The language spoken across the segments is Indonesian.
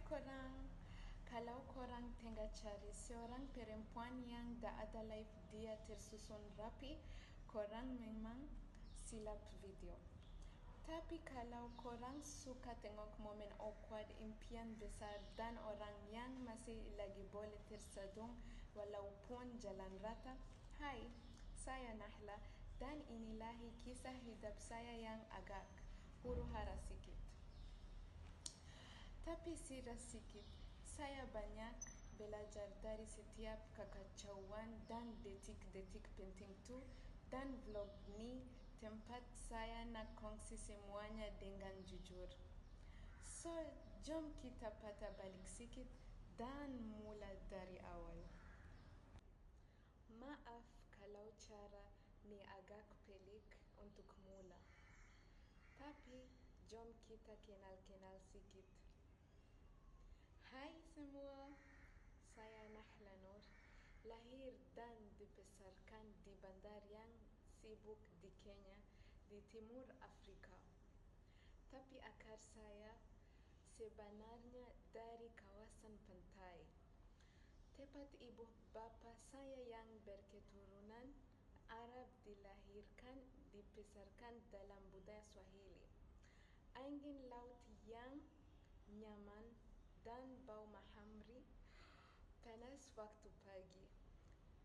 korang, kalau korang tengah cari seorang perempuan yang tak ada live dia tersusun rapi, korang memang silap video. Tapi kalau korang suka tengok momen awkward, impian besar dan orang yang masih lagi boleh tersadung walaupun jalan rata, hai, saya Nahla dan inilah kisah hidup saya yang agak huru-hara sikit. Tapi tidak sedikit, saya banyak belajar dari setiap kekacauan dan detik-detik penting itu, dan vlog ini tempat saya nak kongsi semuanya dengan jujur. So, jom kita patah balik sedikit dan mula dari awal. Maaf kalau cara ni agak pelik untuk mula. Tapi jom kita kenal-kenal sedikit. Hai semua, saya Nahla Nur, lahir dan dibesarkan di bandar yang sibuk di Kenya, di Timur Afrika. Tapi akar saya sebenarnya dari kawasan pantai. Tepat ibu bapa saya yang berketurunan Arab dilahirkan dibesarkan dalam budaya Swahili. Angin laut yang nyaman dan bau mahamri panas waktu pagi.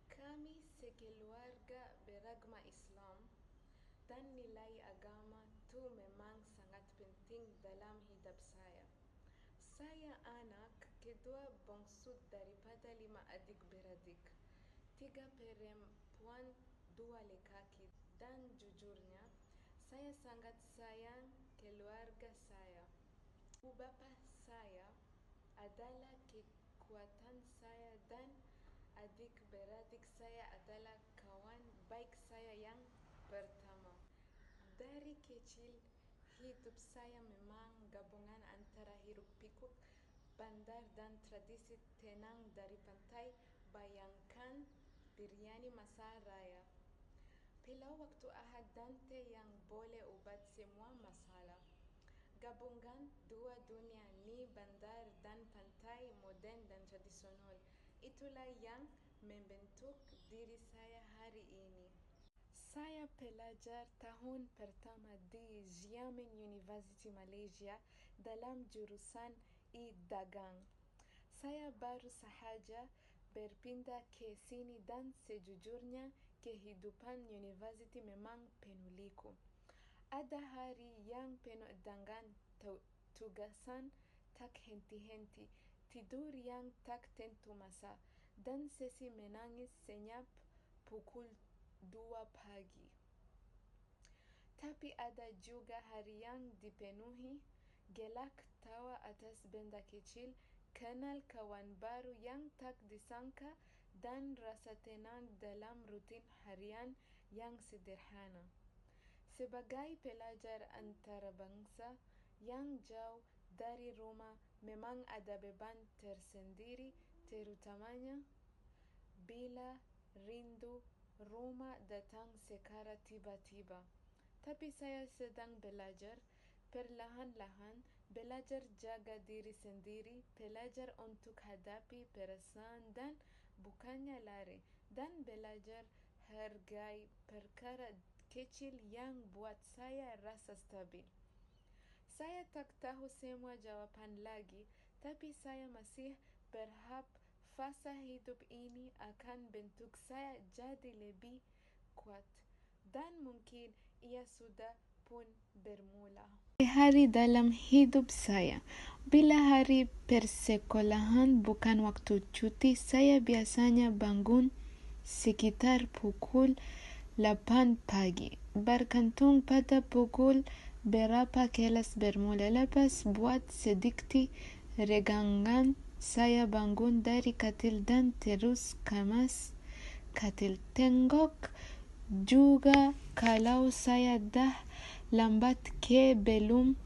Kami sekeluarga beragama Islam dan nilai agama itu memang sangat penting dalam hidup saya. Saya anak kedua bungsu daripada 5 adik-beradik, 3 perempuan, 2 laki-laki, dan jujurnya saya sangat sayang keluarga saya. Ibu bapa saya adalah kekuatan saya dan adik-beradik saya adalah kawan baik saya yang pertama. Dari kecil, hidup saya memang gabungan antara hiruk-pikuk bandar dan tradisi tenang dari pantai. Bayangkan biryani masa raya, pilau waktu Ahad dan teh yang boleh ubat semua masalah. Gabungan dua dunia ni, bandar dan pantai, modern dan tradisional. Itulah yang membentuk diri saya hari ini. Saya pelajar tahun pertama di Xiamen University Malaysia dalam jurusan dagang. Saya baru sahaja berpindah ke sini dan sejujurnya kehidupan university memang penuh liku. Ada hari yang penuh dengan tugasan tak henti-henti, tidur yang tak tentu masa, dan sesi menangis senyap pukul 2 pagi. Tapi ada juga hari yang dipenuhi gelak tawa atas benda kecil, kenal kawan baru yang tak disangka, dan rasa tenang dalam rutin harian yang sederhana. Sebagai pelajar antarabangsa yang jauh dari rumah, memang ada beban tersendiri, terutamanya bila rindu rumah datang secara tiba-tiba. Tapi saya sedang belajar perlahan-lahan, belajar jaga diri sendiri, belajar untuk hadapi perasaan dan bukannya lari, dan belajar hargai perkara kecil yang buat saya rasa stabil. Saya tak tahu semua jawaban lagi, tapi saya masih berharap fasa hidup ini akan bentuk saya jadi lebih kuat, dan mungkin ia sudah pun bermula. Hari dalam hidup saya, bila hari persekolahan bukan waktu cuti, saya biasanya bangun sekitar pukul 8 pagi, bergantung pada pukul berapa kelas bermula. Lepas buat sedikit regangan, saya bangun dari katil dan terus kemas katil. Tengok juga kalau saya dah lambat ke belum.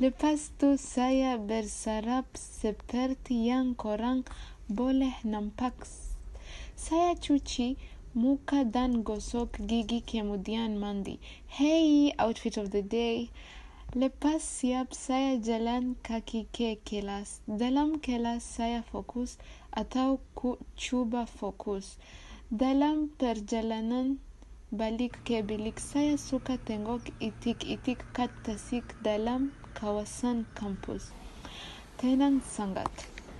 Lepas tu saya bersarap seperti yang korang boleh nampak. Saya cuci muka dan gosok gigi, kemudian mandi. Hey, outfit of the day. Lepas siap, saya jalan kaki ke kelas. Dalam kelas saya fokus atau cuba fokus. Dalam perjalanan balik ke bilik, saya suka tengok itik-itik kat tasik dalam kawasan kampus. Tenang sangat.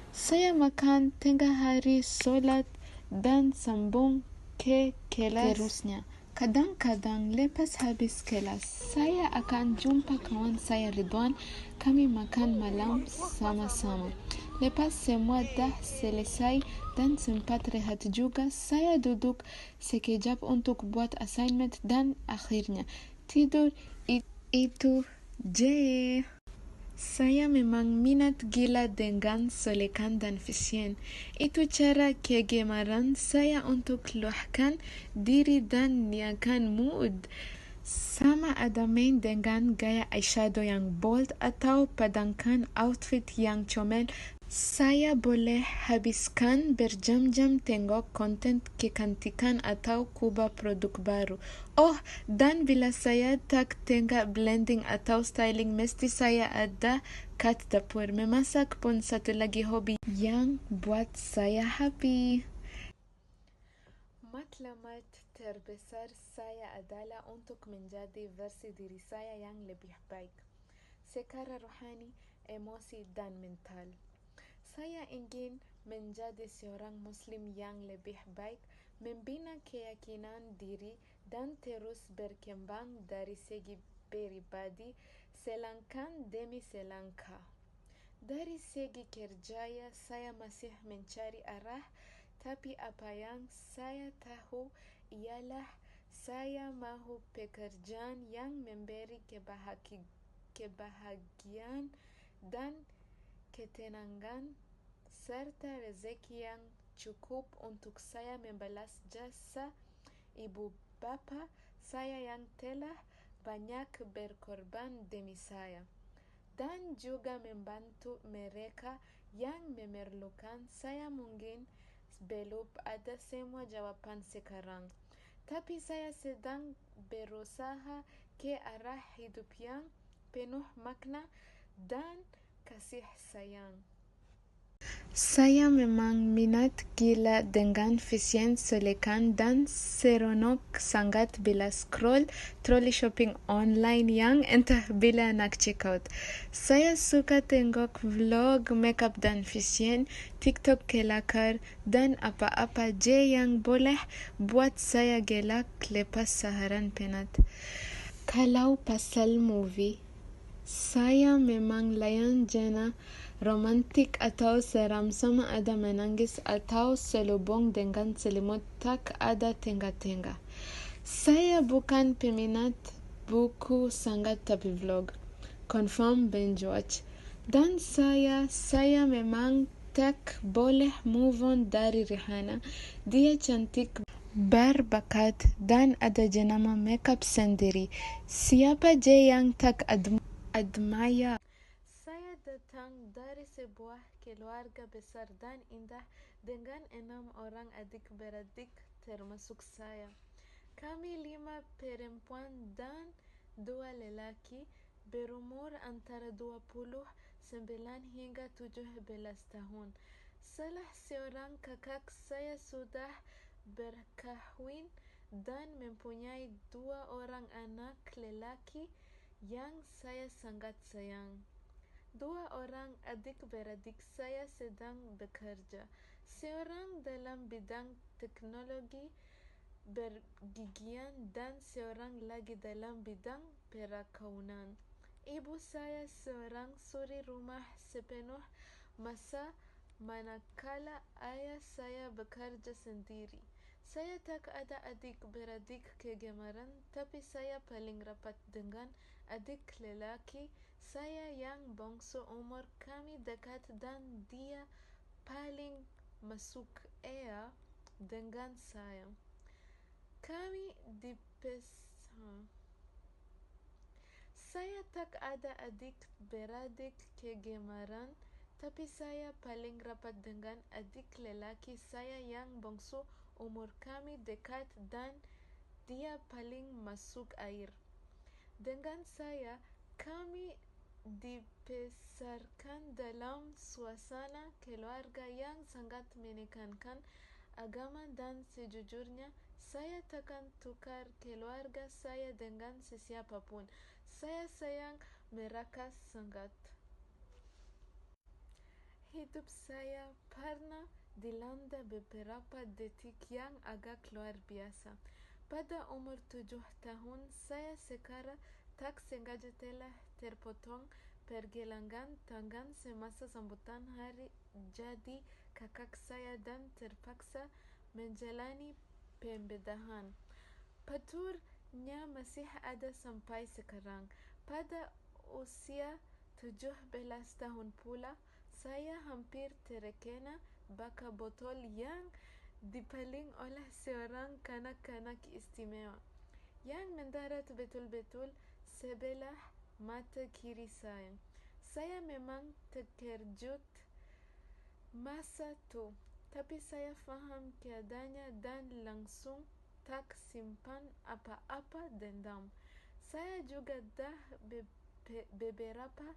Saya makan tengah hari, solat, dan sambung ke kelas terusnya. Kadang-kadang lepas habis kelas, saya akan jumpa kawan saya Ridwan. Kami makan malam sama-sama. Lepas semua dah selesai dan sempat rehat juga, saya duduk sekejap untuk buat assignment dan akhirnya tidur. Itu je. Saya memang minat gila dengan solekan dan fashion. Itu cara kegemaran saya untuk luahkan diri dan niakan mood. Sama ada main dengan gaya eyeshadow yang bold atau padangkan outfit yang comel. Saya boleh habiskan berjam-jam tengok konten kecantikan atau kuba produk baru. Oh, dan bila saya tak tengah blending atau styling, mesti saya ada kat dapur. Memasak pun satu lagi hobi yang buat saya happy. Matlamat terbesar saya adalah untuk menjadi versi diri saya yang lebih baik secara rohani, emosi, dan mental. Saya ingin menjadi seorang muslim yang lebih baik, membina keyakinan diri, dan terus berkembang dari segi pribadi selangkah demi selangkah. Dari segi kerja, saya masih mencari arah, tapi apa yang saya tahu ialah saya mahu pekerjaan yang memberi kebahagiaan dan ketenangan serta rezeki yang cukup untuk saya membalas jasa ibu bapa saya yang telah banyak berkorban demi saya, dan juga membantu mereka yang memerlukan. Saya mungkin belum ada semua jawaban sekarang, tapi saya sedang berusaha ke arah hidup yang penuh makna dan kasih sayang. Saya memang minat gila dengan fashion solekan dan seronok sangat bila scroll trolley shopping online yang entah bila nak check out. Saya suka tengok vlog makeup dan fashion, TikTok kelakar, dan apa-apa je yang boleh buat saya gelak lepas saharan penat. Kalau pasal movie, saya memang layan genre romantik atau seram, sama ada menangis atau selubung dengan selimut, tak ada tengah-tengah. Saya bukan peminat buku sangat, tapi vlog confirm binge watch. Dan saya memang tak boleh move on dari Rihanna. Dia cantik, berbakat, dan ada jenama makeup sendiri. Siapa je yang tak admire? Saya datang dari sebuah keluarga besar dan indah dengan 6 orang adik-beradik termasuk saya. Kami 5 perempuan dan 2 lelaki berumur antara 29 hingga 17 tahun. Salah seorang kakak saya sudah berkahwin dan mempunyai 2 orang anak lelaki yang saya sangat sayang. 2 orang adik-beradik saya sedang bekerja, seorang dalam bidang teknologi bergigian dan seorang lagi dalam bidang perakaunan. Ibu saya seorang suri rumah sepenuh masa, manakala ayah saya bekerja sendiri. Saya tak ada adik-beradik kegemaran, tapi saya paling rapat dengan adik lelaki saya yang bangsu. Umur kami dekat dan dia paling masuk dengan saya. Kami saya tak ada adik-beradik kegemaran, tapi saya paling rapat dengan adik lelaki saya yang bangsu. Umur kami dekat dan dia paling masuk air. Dengan saya, Kami dibesarkan dalam suasana keluarga yang sangat menekankan agama dan sejujurnya saya takkan tukar keluarga saya dengan sesiapapun. Saya sayang mereka sangat. Hidup saya pernah dilanda beberapa detik yang agak luar biasa. Pada umur 7 tahun, saya secara tak sengaja telah terpotong pergelangan tangan semasa sambutan hari jadi kakak saya dan terpaksa menjalani pembedahan. Paturnya masih ada sampai sekarang. Pada usia 17 tahun pula, saya hampir terkena baka botol yang dipaling oleh seorang kanak-kanak istimewa yang mendarat betul-betul sebelah mata kiri saya. Saya memang terkejut masa itu, tapi saya faham keadaannya dan langsung tak simpan apa-apa dendam. Saya juga dah beberapa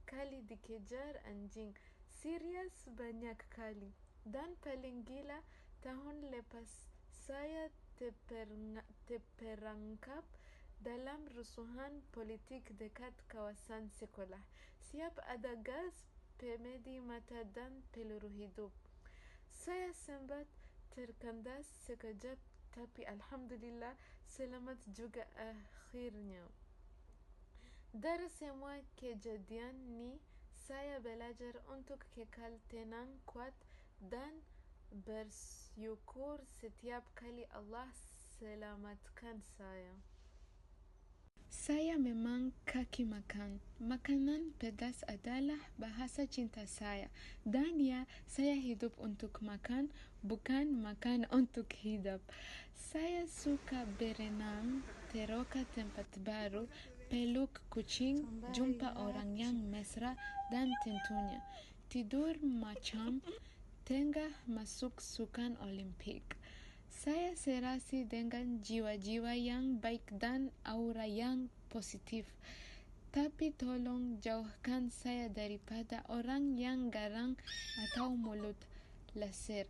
kali dikejar anjing, serius banyak kali. Dan paling gila, tahun lepas saya terperangkap dalam rusuhan politik dekat kawasan sekolah. Siap ada gas, pemedi mata dan peluru hidup. Saya sempat terkandas sekejap, tapi alhamdulillah selamat juga akhirnya. Dari semua kejadian ini, saya belajar untuk kekal tenang, kuat, dan bersyukur setiap kali Allah selamatkan saya. Saya memang kaki makan. Makanan pedas adalah bahasa cinta saya. Dan ya, saya hidup untuk makan, bukan makan untuk hidup. Saya suka berenang, teroka tempat baru, peluk kucing, jumpa orang yang mesra, dan tentunya tidur macam tengah masuk sukan Olimpik. Saya serasi dengan jiwa-jiwa yang baik dan aura yang positif. Tapi tolong jauhkan saya daripada orang yang garang atau mulut laser.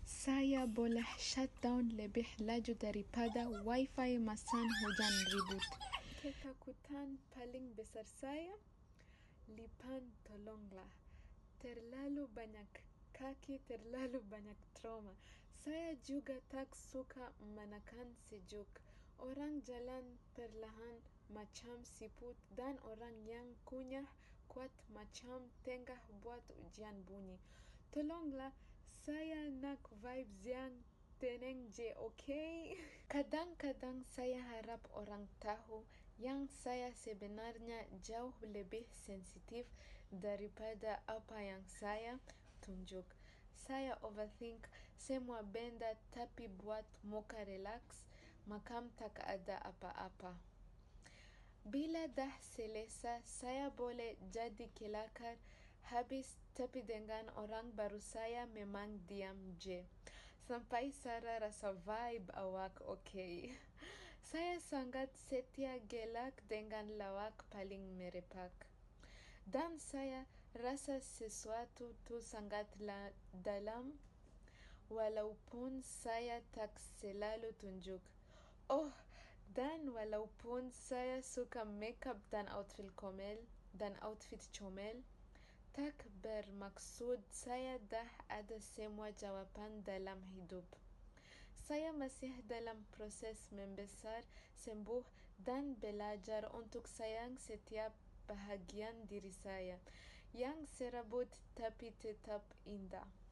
Saya boleh shutdown lebih laju daripada wifi masan hujan ribut. Ketakutan paling besar saya, lipan tolonglah. Terlalu banyak kaki, terlalu banyak trauma. Saya juga tak suka menekan sejuk. Orang jalan perlahan macam siput dan orang yang kunyah kuat macam tengah buat ujian bunyi. Tolonglah, saya nak vibes yang tenang je, okay? Kadang-kadang saya harap orang tahu yang saya sebenarnya jauh lebih sensitif daripada apa yang saya tunjuk. Saya overthink semua benda tapi buat muka relax, makam tak ada apa-apa. Bila dah selesai, saya boleh jadi kelakar habis tapi dengan orang baru saya memang diam je. Sampai Sarah rasa vibe awak okay. Saya sangat setia gelak dengan lawak paling merepak. Dan saya rasa sesuatu tu sangat dalam walaupun saya tak selalu tunjuk. Oh, dan walaupun saya suka makeup dan outfit comel, tak bermaksud saya dah ada semua jawapan dalam hidup. Saya masih dalam proses membesar, sembuh, dan belajar untuk sayang setiap bahagian diri saya yang serabut tapi tetap indah.